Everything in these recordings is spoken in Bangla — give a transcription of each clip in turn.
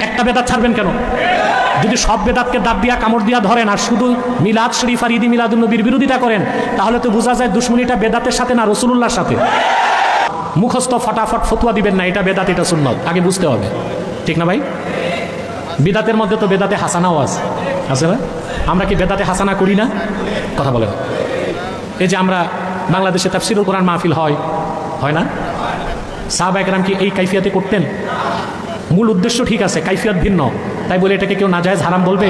একটা বেদাত ছাড়বেন কেন? যদি সব বেদাতকে দাঁত দিয়া কামড় দিয়া ধরেন আর শুধু মিলাদ শরীফ আর ঈদে মিলাদুন নবীর বিরোধিতা করেন, তাহলে তো বোঝা যায় দুশ্মনীটা বেদাতের সাথে না রাসূলুল্লাহর সাথে। মুখস্থ ফটাফট ফতোয়া দিবেন না এটা বেদাত এটা সুন্নাত, আগে বুঝতে হবে, ঠিক না ভাই? বিদাতের মধ্যে তো বেদাতে হাসানাও আছে না? আমরা কি বেদাতে হাসানা করি না? কথা বলেন। এই যে আমরা বাংলাদেশে তাফসীরুল কোরআন মাহফিল হয় না? সাহাবা একরাম কি এই কাইফিয়াতে করতেন? মূল উদ্দেশ্য ঠিক আছে, কাইফিয়াত ভিন্ন, তাই বলে এটাকে কেউ নাজায়েজ হারাম বলবে,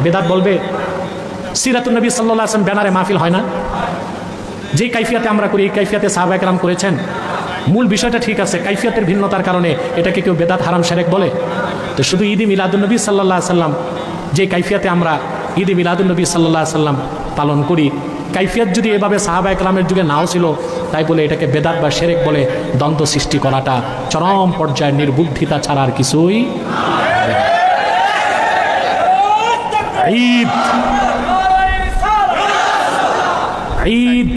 বেদাত বলবে? সিরাতুন নবী সাল্লাল্লাহু আলাইহি ওয়াসাল্লাম ব্যানারে মাহফিল হয় না? যেই কাইফিয়াতে আমরা করি এই কাইফিয়াতে সাহাবা একরাম করেছেন। মূল বিষয়টা ঠিক আছে, কাইফিয়াতের ভিন্নতার কারণে এটাকে কেউ বেদাত হারাম শিরক বলে? তো শুধু ঈদে মিলাদুন নবী সাল্লাল্লাহু আলাইহি ওয়াসাল্লাম যে কাইফিয়াতে আমরা ঈদে মিলাদুন নবী সাল্লাল্লাহু আলাইহি ওয়াসাল্লাম পালন করি, কাইফিয়াত যদি এভাবে সাহাবা একরামের যুগে নাও ছিল, তাই বলে এটাকে বেদাত বা শিরক বলে দ্বন্দ্ব সৃষ্টি করাটা চরম পর্যায়ের নির্বুদ্ধিতা ছাড়া আর কিছুই। ঈদ ঈদ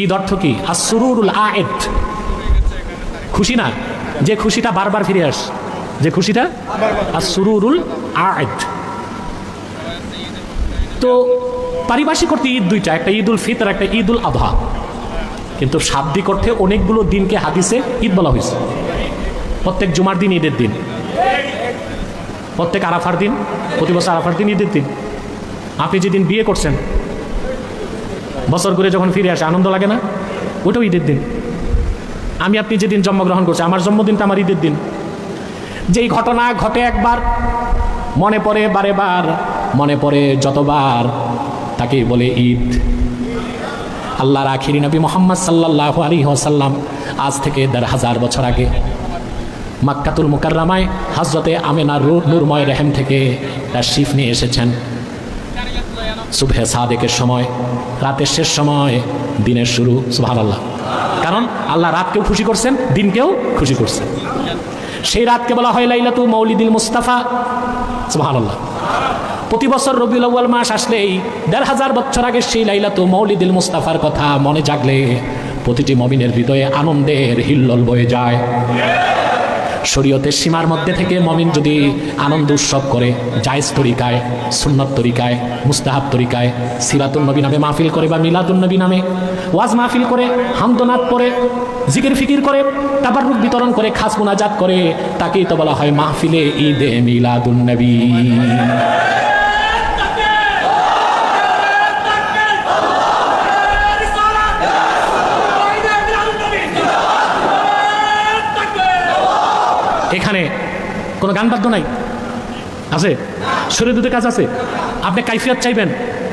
ঈদ অর্থ কি? আসরুরুল আয়েদ, খুশি না? যে খুশিটা বারবার ফিরে আস, যে খুশিটা আসরুরুল আয়েদ। তো পারিভাষিক অর্থে ঈদ দুইটা, একটা ঈদুল ফিতর, একটা ঈদুল আযহা। কিন্তু শাব্দিক অর্থে অনেকগুলো দিনকে হাদিসে ঈদ বলা হয়েছে। প্রত্যেক জুমার দিন ঈদের দিন, প্রত্যেক আরাফার দিন, প্রতি বছর আরাফার দিন ঈদের দিন। আপনি যেদিন বিয়ে করছেন, বছর ঘুরে যখন ফিরে আসে আনন্দ লাগে না? ওটাও ঈদের দিন। আপনি যেদিন জন্মগ্রহণ করছে, আমার জন্মদিনটা আমার ঈদের দিন। যেই ঘটনা ঘটে একবার, মনে পড়ে বারে বার, মনে পড়ে যতবার, তাকেই বলে ঈদ। আল্লাহর আখিরি নবী মুহাম্মদ সাল্লাল্লাহু আলাইহি ওয়াসাল্লাম আজ থেকে ১৫০০ বছর আগে মক্কাতুল মুকাররমায় হযরতে আমিনার নূরময় রহম থেকে তাশরীফ নিয়ে এসেছেন। সুবহে সাদেকের সময়, রাতের শেষ সময়, দিনের শুরু। সুবহানাল্লাহ। কারণ আল্লাহ রাতকেও খুশি করছেন, দিনকেও খুশি করছেন। সেই রাতকে বলা হয় লাইলাতু মাউলিদিল মুস্তাফা। সুবহানাল্লাহ। প্রতি বছর রবিউল আউয়াল মাস আসলেই ১৫০০ বছর আগে সেই লাইলাতু মাউলিদিল মুস্তাফার কথা মনে জাগলে প্রতিটি মুমিনের হৃদয়ে আনন্দের হিল্লোল বয়ে যায়। শরীয়তের সীমার মধ্যে থেকে মুমিন যদি আনন্দ উৎসব করে, জায়েজ তরিকায়, সুন্নত তরিকায়, মুস্তাহাব তরিকায়, সিরাতুন নবী নামে মাহফিল করে বা মিলাদুন নবী নামে ওয়াজ মাহফিল করে, হামদনাদ পড়ে, জিকির ফিকির করে, তাবাররুক বিতরণ করে, খাস মুনাজাত করে, তাকেই তো বলা হয় মাহফিলে ঈদে মিলাদুন নবী। এখানে কোনো গান বাদ্য নাই, আছে? শরীয়তে কাজ আছে। আপনি কাইফিয়ত চাইবেন,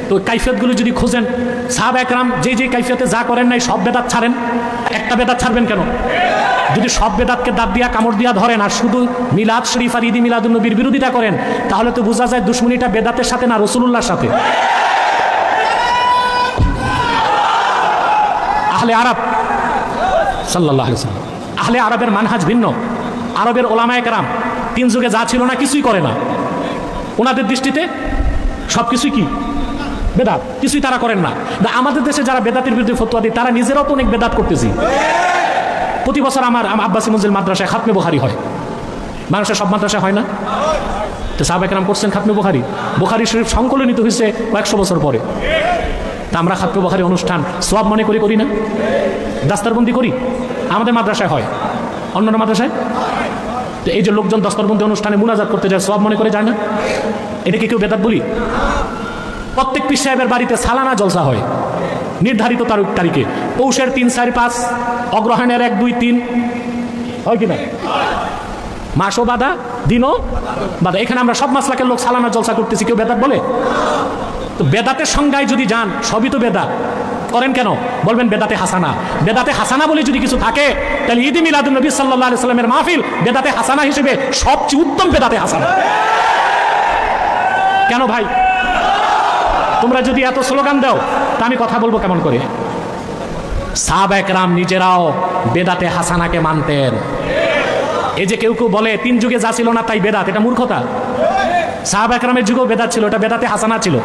তো কাইফিয়তগুলো যদি খোঁজেন, সাহাবা একরাম যে কাইফিয়তে যা করেন নাই সব বেদাত ছাড়েন। একটা বেদাত ছাড়বেন কেন? যদি সব বেদাতকে দাঁত দিয়া কামড় দিয়া ধরেন আর শুধু মিলাদ শরীফ আর ঈদে মিলাদুন নবীর বিরোধিতা করেন, তাহলে তো বোঝা যায় দুশ্মনীটা বেদাতের সাথে না রাসূলুল্লাহর সাথে। আহলে আরব সাল্লাল্লাহু আলাইহি ওয়াসাল্লাম, আহলে আরবের মানহাজ ভিন্ন। আরবের ওলামায়ে কেরাম 3 যুগে যা ছিল না কিছুই করে না। ওনাদের দৃষ্টিতে সব কিছুই কি? বেদাত, কিছুই তারা করেন না। আমাদের দেশে যারা বেদাতের বিরুদ্ধে ফতোয়া দেয় তারা নিজেরাও তো অনেক বেদাত করতেছি। প্রতি বছর আমার আব্বাসী মঞ্জিল মাদ্রাসায় খাতমে বুখারী হয়। বাংলাদেশের সব মাদ্রাসায় হয় না? তো সাহাবা কেরাম করছেন খাতমে বুখারী। বুখারী শরীফ সংকলনিত হয়েছে কয়েকশো বছর পরে। তা আমরা খাতমে বুখারী অনুষ্ঠান সওয়াব মনে করি না? দাস্তারবন্দি করি, আমাদের মাদ্রাসায় হয়, অন্যান্য মাদ্রাসায়? তো এই যে লোকজন দস্তরবন্দি অনুষ্ঠানে মুনাজাত করতে যায়, সওয়াব মনে করে যায় না? এটাকে কেউ বেদাত বলি? প্রত্যেক পীর সাহেবের বাড়িতে সালানা জলসা হয় নির্ধারিত তারিখে, পৌষের ৩, ৪, ৫, অগ্রহায়ণের ১, ২, ৩, হয় কিনা? মাসও বাধা, দিনও বাধা। এখানে আমরা সব মাসলাকের লোক সালানা জলসা করতেছি, কেউ বেদাত বলে? তো বেদাতের সংজ্ঞায় যদি যান, সবই তো বেদাত। করেন কেন? বলবেন বেদাতে হাসানা। বেদাতে হাসানা বলে যদি কিছু থাকে, তাহলে ঈদে মিলাদুন নবী সাল্লাল্লাহু আলাইহি ওয়াসাল্লামের মাহফিল বেদাতে হাসানা হিসেবে সবচেয়ে উত্তম বেদাতে হাসানা। কেন ভাই? তোমরা যদি এত স্লোগান দাও, তা আমি কথা বলবো কেমন করে? সাহাবা একরাম নিজেরাও বেদাতে হাসানাকে মানতেন। এই যে কেউ কেউ বলে 3 যুগে যা ছিল না তাই বেদাত, এটা মূর্খতা। সাহাবা একরামের যুগেও বেদাত ছিল, এটা বেদাতে হাসানা ছিল।